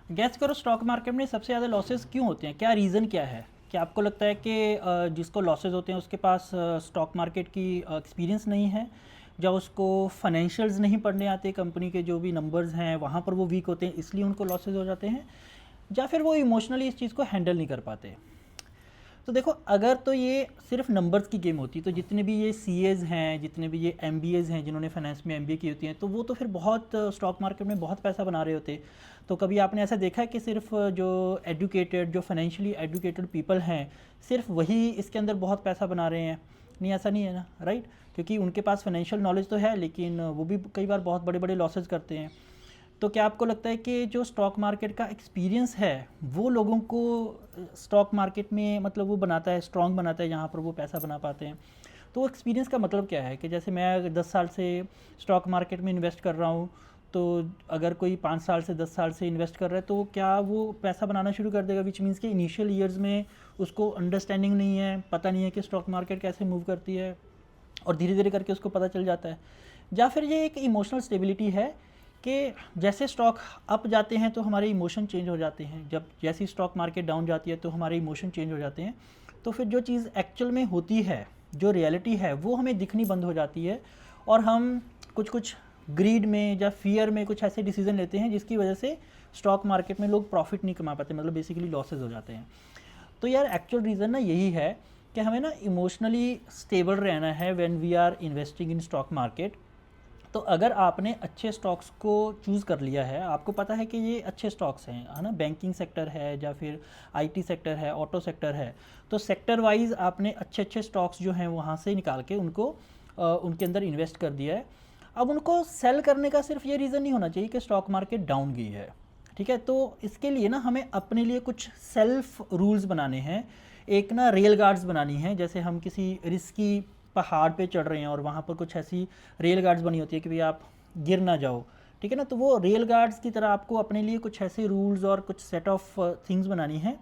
Gas करो stock market में सबसे ज़्यादा लॉसेस क्यों होते हैं, क्या रीज़न क्या है? क्या आपको लगता है कि जिसको लॉसेस होते हैं उसके पास स्टॉक मार्केट की एक्सपीरियंस नहीं है, या उसको फाइनेंशियल्स नहीं पढ़ने आते, कंपनी के जो भी नंबर्स हैं वहाँ पर वो वीक होते हैं इसलिए उनको लॉसेस हो जाते हैं, या फिर वो इमोशनली इस चीज़ को हैंडल नहीं कर पाते? तो देखो, अगर तो ये सिर्फ नंबर्स की गेम होती तो जितने भी ये सीएज हैं, जितने भी ये एमबीएज हैं जिन्होंने फाइनेंस में एमबीए की होती हैं, तो वो तो फिर बहुत स्टॉक मार्केट में बहुत पैसा बना रहे होते। तो कभी आपने ऐसा देखा है कि सिर्फ जो एडुकेटेड, जो फाइनेंशियली एडुकेटेड पीपल हैं, सिर्फ वही इसके अंदर बहुत पैसा बना रहे हैं? नहीं, ऐसा नहीं है ना, राइट? क्योंकि उनके पास फाइनेंशियल नॉलेज तो है, लेकिन वो भी कई बार बहुत बड़े बड़े लॉसेस करते हैं। तो क्या आपको लगता है कि जो स्टॉक मार्केट का एक्सपीरियंस है वो लोगों को स्टॉक मार्केट में मतलब वो बनाता है, स्ट्रांग बनाता है, जहाँ पर वो पैसा बना पाते हैं? तो एक्सपीरियंस का मतलब क्या है कि जैसे मैं 10 साल से स्टॉक मार्केट में इन्वेस्ट कर रहा हूँ, तो अगर कोई 5 साल से 10 साल से इन्वेस्ट कर रहा है तो क्या वो पैसा बनाना शुरू कर देगा? विच मीन्स कि इनिशियल ईयर्स में उसको अंडरस्टैंडिंग नहीं है, पता नहीं है कि स्टॉक मार्केट कैसे मूव करती है, और धीरे धीरे करके उसको पता चल जाता है। या फिर ये एक इमोशनल स्टेबिलिटी है कि जैसे स्टॉक अप जाते हैं तो हमारे इमोशन चेंज हो जाते हैं, जब जैसी स्टॉक मार्केट डाउन जाती है तो हमारे इमोशन चेंज हो जाते हैं। तो फिर जो चीज़ एक्चुअल में होती है, जो रियलिटी है, वो हमें दिखनी बंद हो जाती है, और हम कुछ कुछ ग्रीड में या फियर में कुछ ऐसे डिसीजन लेते हैं जिसकी वजह से स्टॉक मार्केट में लोग प्रॉफिट नहीं कमा पाते, मतलब बेसिकली लॉसेज हो जाते हैं। तो यार एक्चुअल रीज़न ना यही है कि हमें ना इमोशनली स्टेबल रहना है when we are investing in stock market. तो अगर आपने अच्छे स्टॉक्स को चूज़ कर लिया है, आपको पता है कि ये अच्छे स्टॉक्स हैं, है ना, बैंकिंग सेक्टर है या फिर आईटी सेक्टर है, ऑटो सेक्टर है, तो सेक्टर वाइज आपने अच्छे अच्छे स्टॉक्स जो हैं वहाँ से निकाल के उनको उनके अंदर इन्वेस्ट कर दिया है। अब उनको सेल करने का सिर्फ ये रीज़न नहीं होना चाहिए कि स्टॉक मार्केट डाउन गई है, ठीक है? तो इसके लिए ना हमें अपने लिए कुछ सेल्फ रूल्स बनाने हैं, एक ना रेल गार्ड्स बनानी है। जैसे हम किसी रिस्की पहाड़ पे चढ़ रहे हैं और वहाँ पर कुछ ऐसी रेल गार्ड्स बनी होती है कि भाई आप गिर ना जाओ, ठीक है ना? तो वो रेल गार्ड्स की तरह आपको अपने लिए कुछ ऐसे रूल्स और कुछ सेट ऑफ थिंग्स बनानी है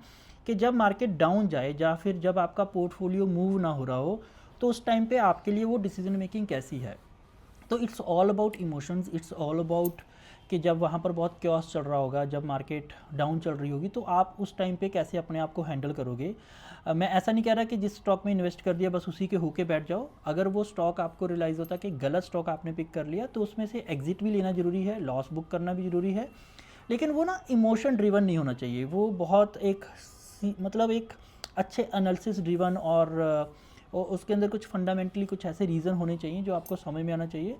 कि जब मार्केट डाउन जाए या फिर जब आपका पोर्टफोलियो मूव ना हो रहा हो, तो उस टाइम पे आपके लिए वो डिसीजन मेकिंग कैसी है। तो it's all about emotions, it's all about कि जब वहाँ पर बहुत क्योस चल रहा होगा, जब मार्केट डाउन चल रही होगी, तो आप उस टाइम पे कैसे अपने आप को हैंडल करोगे। मैं ऐसा नहीं कह रहा कि जिस स्टॉक में इन्वेस्ट कर दिया बस उसी के होके बैठ जाओ। अगर वो स्टॉक आपको रियलाइज़ होता है कि गलत स्टॉक आपने पिक कर लिया, तो उसमें से एग्जिट भी लेना ज़रूरी है, लॉस बुक करना भी ज़रूरी है, लेकिन वो ना इमोशन ड्रिवन नहीं होना चाहिए। वो बहुत एक मतलब एक अच्छे एनालिसिस ड्रिवन, और उसके अंदर कुछ फंडामेंटली कुछ ऐसे रीज़न होने चाहिए जो आपको समझ में आना चाहिए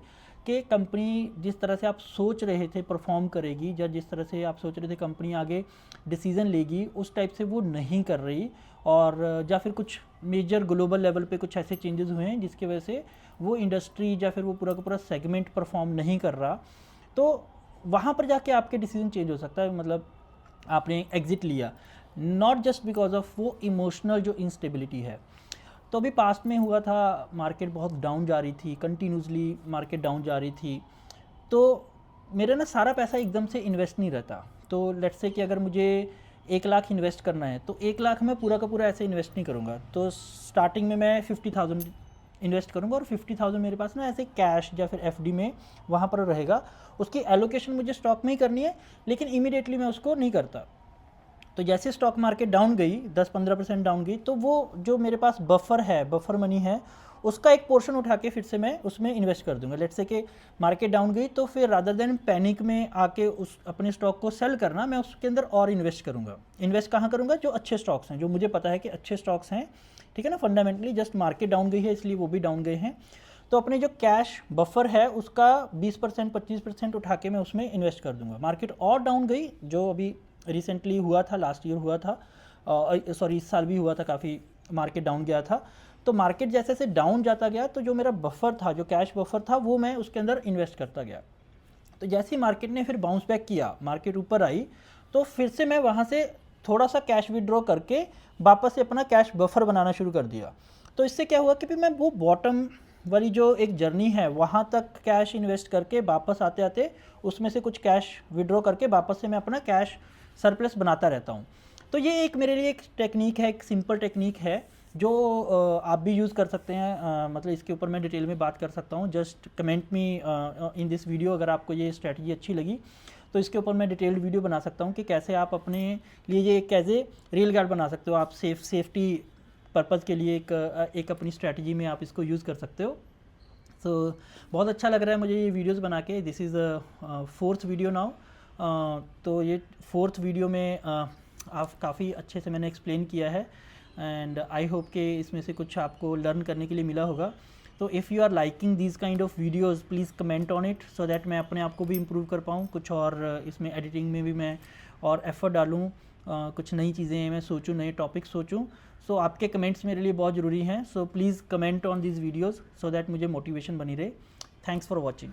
कि कंपनी जिस तरह से आप सोच रहे थे परफॉर्म करेगी, या जिस तरह से आप सोच रहे थे कंपनी आगे डिसीज़न लेगी, उस टाइप से वो नहीं कर रही, और या फिर कुछ मेजर ग्लोबल लेवल पे कुछ ऐसे चेंजेस हुए हैं जिसकी वजह से वो इंडस्ट्री या फिर वो पूरा का पूरा सेगमेंट परफॉर्म नहीं कर रहा। तो वहाँ पर जाके आपके डिसीजन चेंज हो सकता है, मतलब आपने एग्जिट लिया नॉट जस्ट बिकॉज ऑफ वो इमोशनल जो इंस्टेबिलिटी है। तो अभी पास्ट में हुआ था, मार्केट बहुत डाउन जा रही थी, कंटिन्यूसली मार्केट डाउन जा रही थी, तो मेरा ना सारा पैसा एकदम से इन्वेस्ट नहीं रहता। तो लेट्स से कि अगर मुझे 1 लाख इन्वेस्ट करना है, तो 1 लाख मैं पूरा का पूरा ऐसे इन्वेस्ट नहीं करूँगा। तो स्टार्टिंग में मैं 50,000 इन्वेस्ट करूँगा, और 50,000 मेरे पास ना ऐसे कैश या फिर एफडी में वहाँ पर रहेगा। उसकी एलोकेशन मुझे स्टॉक में ही करनी है, लेकिन इमीडिएटली मैं उसको नहीं करता। तो जैसे स्टॉक मार्केट डाउन गई, 10-15% डाउन गई, तो वो जो मेरे पास बफर है, बफर मनी है, उसका एक पोर्शन उठा के फिर से मैं उसमें इन्वेस्ट कर दूंगा। लेट्स से कि मार्केट डाउन गई, तो फिर रादर देन पैनिक में आके उस अपने स्टॉक को सेल करना, मैं उसके अंदर और इन्वेस्ट करूंगा। इन्वेस्ट कहाँ करूंगा? जो अच्छे स्टॉक्स हैं, जो मुझे पता है कि अच्छे स्टॉक्स हैं, ठीक है ना, फंडामेंटली जस्ट मार्केट डाउन गई है इसलिए वो भी डाउन गए हैं। तो अपने जो कैश बफर है उसका 20% 25% उठा के मैं उसमें इन्वेस्ट कर दूंगा। मार्केट और डाउन गई, जो अभी रिसेंटली हुआ था, लास्ट ईयर हुआ था, सॉरी इस साल भी हुआ था, काफ़ी मार्केट डाउन गया था। तो मार्केट जैसे जैसे डाउन जाता गया, तो जो मेरा बफर था, जो कैश बफर था, वो मैं उसके अंदर इन्वेस्ट करता गया। तो जैसे ही मार्केट ने फिर बाउंस बैक किया, मार्केट ऊपर आई, तो फिर से मैं वहाँ से थोड़ा सा कैश विड्रॉ करके वापस से अपना कैश बफर बनाना शुरू कर दिया। तो इससे क्या हुआ कि फिर मैं वो बॉटम वाली जो एक जर्नी है वहाँ तक कैश इन्वेस्ट करके वापस आते आते उसमें से कुछ कैश विड्रॉ करके वापस से मैं अपना कैश सरप्लस बनाता रहता हूँ। तो ये एक मेरे लिए एक टेक्निक है, एक सिंपल टेक्निक है, जो आप भी यूज़ कर सकते हैं। मतलब इसके ऊपर मैं डिटेल में बात कर सकता हूँ। Just comment me in this video अगर आपको ये स्ट्रेटजी अच्छी लगी, तो इसके ऊपर मैं डिटेल्ड वीडियो बना सकता हूँ कि कैसे आप अपने लिए ये कैसे रेल गार्ड बना सकते हो, आप सेफ्टी पर्पज़ के लिए एक अपनी स्ट्रैटेजी में आप इसको यूज़ कर सकते हो। सो बहुत अच्छा लग रहा है मुझे ये वीडियोस बना के। This is fourth video now. तो ये फोर्थ वीडियो में आप काफ़ी अच्छे से मैंने एक्सप्लेन किया है एंड आई होप कि इसमें से कुछ आपको लर्न करने के लिए मिला होगा। तो if you are liking this kind of videos please comment on it so that मैं अपने आप को भी इम्प्रूव कर पाऊँ, कुछ और इसमें एडिटिंग में भी मैं और एफ़र्ट डालूँ, कुछ नई चीज़ें मैं सोचूँ, नए टॉपिक सोचूँ। सो आपके कमेंट्स मेरे लिए बहुत ज़रूरी हैं। So please comment on this videos so that मुझे मोटिवेशन बनी रहे। Thanks for watching.